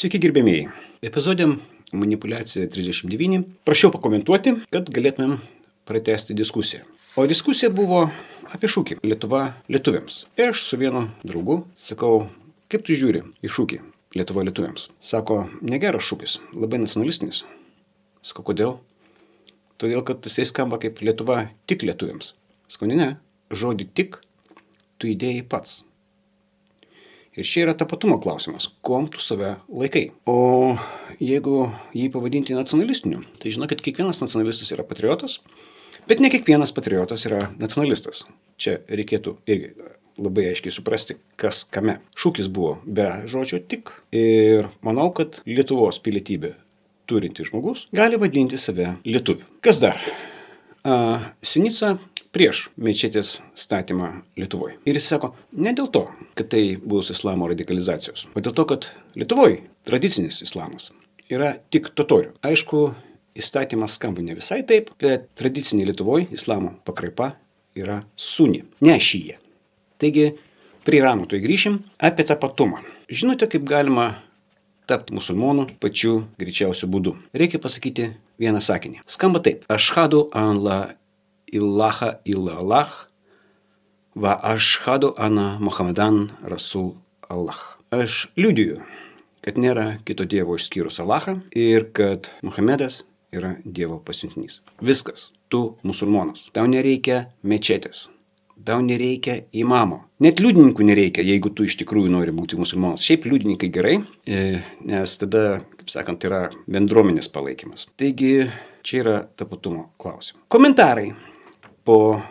Sveiki gerbėmėjai. Epizode Manipuliacija 39 prašiau pakomentuoti, kad galėtumėm pratęsti diskusiją. O diskusija buvo apie šūkį Lietuva lietuviams. Ir aš su vienu draugu sakau, kaip tu žiūri į šūkį Lietuva lietuviams? Sako, negeras šūkis, labai nacionalistinis. Sakau, kodėl? Todėl, kad jisai skamba kaip Lietuva tik lietuviams. Sakau, ne, žodį tik tu įdėjai pats. Ir čia yra tapatumo klausimas, kuom tu save laikai. O jeigu jį pavadinti nacionalistiniu, tai žinokit, kiekvienas nacionalistas yra patriotas, bet ne kiekvienas patriotas yra nacionalistas. Čia reikėtų irgi labai aiškiai suprasti, kas kame. Šūkis buvo be žodžio tik. Ir manau, kad Lietuvos pilietybė turintis žmogus gali vadinti save lietuviu. Kas dar? Sinica prieš mečetės statymą Lietuvoje. Ir jis sako, ne dėl to, kad tai bus islamo radikalizacijos, o dėl to, kad Lietuvoje tradicinis islamas yra tik totorių. Aišku, įstatymas skamba ne visai taip, bet tradicinė Lietuvoje islamo pakraipa yra sunni, ne šyje. Taigi, prie Irano tai grįšim apie tapatumą. Žinote, kaip galima tapti musulmonu pačiu greičiausiu būdu? Reikia pasakyti vieną sakinį. Skamba taip. Ašhadu an la ilaha illallah va ašhadu ana Muhammadan Rasul Allah. Aš liudiju, kad nėra kito dievo išskyrus Allahą ir kad Muhammedas yra dievo pasiuntinys. Viskas. Tu musulmonas. Tau nereikia mečetės. Tau nereikia imamo. Net liudininkų nereikia, jeigu tu iš tikrųjų nori būti musulmonas. Šiaip liudininkai gerai, nes tada, kaip sakant, yra bendruomenės palaikymas. Taigi, čia yra tapatumo klausimas. Komentarai po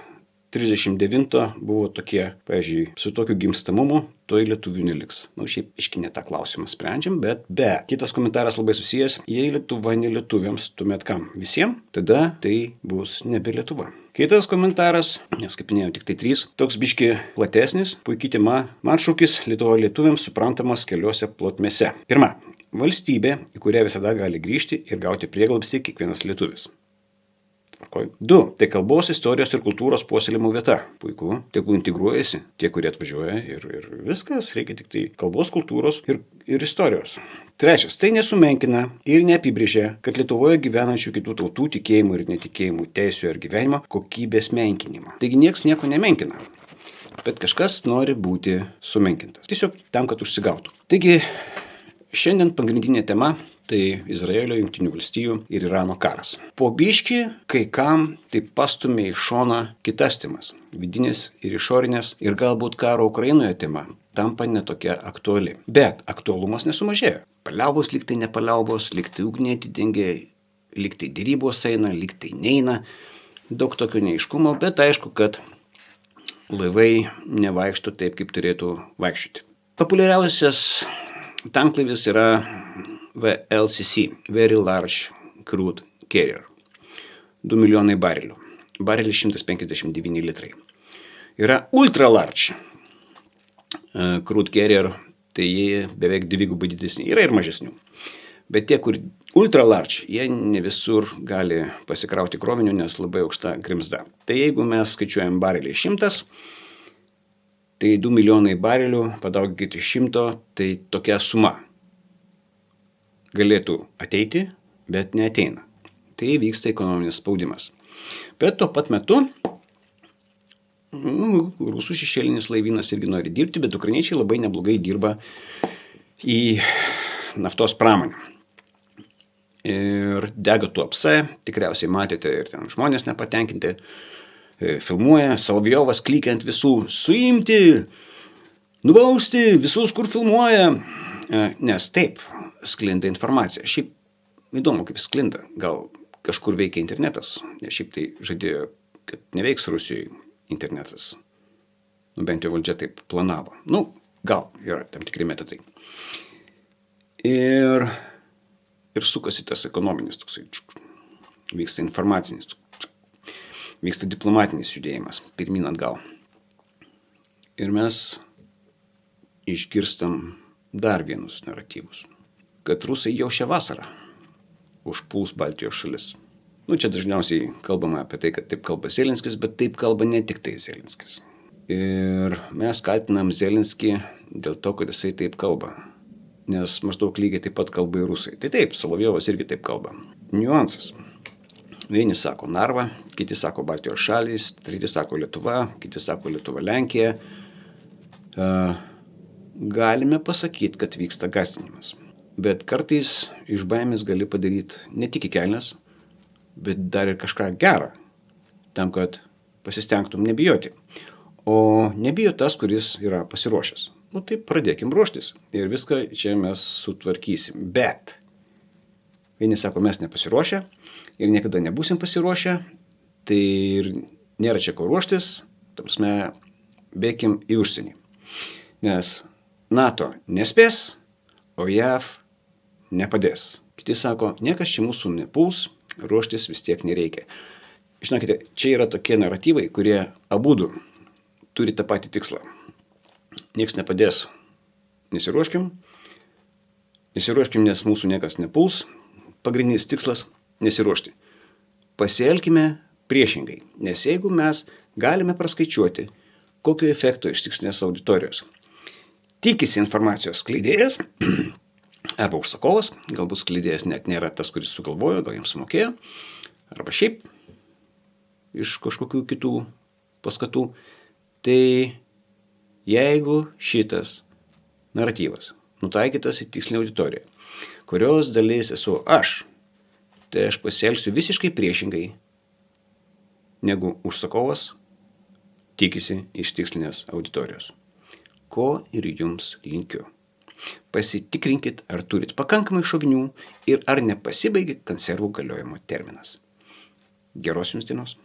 39 buvo tokie, pavyzdžiui, su tokiu gimstamumu, toj lietuvių neliks. Šiaip iškinė tą klausimą sprendžiam, bet kitas komentaras labai susijęs, jei Lietuva ne lietuviams, tuomet kam? Visiems? Tada tai bus nebe Lietuva. Kitas komentaras, nes kaip minėjau, tik tai 3, toks biški platesnis, puikiai tema, man šūkis Lietuva lietuviams suprantamas keliose plotmėse. Pirma, valstybė, į kurią visada gali grįžti ir gauti prieglobstį kiekvienas lietuvis. 2. Tai kalbos, istorijos ir kultūros puoselėjimo vieta. Puiku, tegul integruojasi tie, kurie atvažiuoja ir viskas, reikia tik tai kalbos, kultūros ir istorijos. 3. Tai nesumenkina ir neapibrėžia, kad Lietuvoje gyvenančių kitų tautų tikėjimų ir netikėjimų teisių ir gyvenimo kokybės menkinimą. Taigi nieks nieko nemenkina, bet kažkas nori būti sumenkintas. Tiesiog tam, kad užsigautų. Taigi, šiandien pagrindinė tema tai Izraelio, Jungtinių valstijų ir Irano karas. Po biškį kai kam tai pastumė į šoną kitas temas. Vidinės ir išorinės ir galbūt karo Ukrainoje tema tampa netokia aktuali. Bet aktualumas nesumažėjo. Paliaubos liktai nepaliaubos, liktai ugnė atidengė, liktai dėrybos eina, liktai neina. Daug tokio neaiškumo, bet aišku, kad laivai nevaikšto taip, kaip turėtų vaikščioti. Populiariausias tanklaivis yra VLCC, Very Large Crude Carrier. 2 milijonai barelių. Barelis 159 litrai. Yra Ultra Large Crude Carrier, tai jie beveik dvigubai didesni. Yra ir mažesnių. Bet tie, kur Ultra Large, jie ne visur gali pasikrauti krovinių, nes labai aukšta grimzda. Tai jeigu mes skaičiuojam barelį 100, tai 2 milijonai barelių padauginkite 100, tai tokia suma galėtų ateiti, bet neateina. Tai vyksta ekonominis spaudimas. Bet tuo pat metu rusų šešėlinis laivynas irgi nori dirbti, bet ukrainiečiai labai neblogai dirba į naftos pramonę. Ir dega tuopse, tikriausiai matėte ir ten žmonės nepatenkinti, filmuoja, Salavjovas klykia ant visų, suimti, nubausti visus, kur filmuoja, nes taip sklinda informacija. Šiaip įdomu, kaip sklinda. Gal kažkur veikia internetas, nes šiaip tai žadėjo, kad neveiks Rusijoje internetas. Bent jau valdžia taip planavo. Gal yra tam tikri metodai. Ir sukasi tas ekonominis toksai, vyksta informacinis, vyksta diplomatinis judėjimas, pirmyn atgal. Ir mes išgirstam dar vienus naratyvus, kad rusai jau šią vasarą užpuls Baltijos šalis. Čia dažniausiai kalbama apie tai, kad taip kalba Zelenskis, bet taip kalba ne tik tai Zelenskis. Ir mes kaltinam Zelenskį dėl to, kad jisai taip kalba. nes maždaug lygiai taip pat kalba ir rusai. Tai taip, Solovjovas irgi taip kalba. Niuansas. Vieni sako Narva, kiti sako Baltijos šalys, treti sako Lietuva, kiti sako Lietuva, Lenkija. Galime pasakyti, kad vyksta gąsdinimas. Bet kartais iš baimės gali padaryti ne tik į kelnes, bet dar ir kažką gerą, tam, kad pasistengtum nebijoti. O nebijo tas, kuris yra pasiruošęs. Tai pradėkim ruoštis ir viską čia mes sutvarkysim. Bet vieni sako, mes nepasiruošę ir niekada nebūsim pasiruošę, tai ir nėra čia ko ruoštis, ta prasme, bėkim į užsienį. Nes NATO nespės, o JAV nepadės. Kiti sako, niekas čia mūsų nepuls, ruoštis vis tiek nereikia. Žinokite, čia yra tokie naratyvai, kurie abudu turi tą patį tikslą. Niekas nepadės. Nesiruoškim, nes mūsų niekas nepuls. Pagrindinis tikslas – nesiruošti. Pasielkime priešingai, nes jeigu mes galime praskaičiuoti, kokio efekto iš tikslinės auditorijos tikisi informacijos skleidėjas arba užsakovas, galbūt skleidėjas net nėra tas, kuris sugalvojo, gal jiems sumokėjo, arba šiaip iš kažkokių kitų paskatų. Tai jeigu šitas naratyvas nutaikytas į tikslinę auditoriją, kurios dalis esu aš, tai aš pasielgsiu visiškai priešingai, negu užsakovas tikisi iš tikslinės auditorijos. Ko ir jums linkiu. Pasitikrinkit, ar turit pakankamai šovinių ir ar nepasibaigė konservų galiojimo terminas. Geros jums dienos.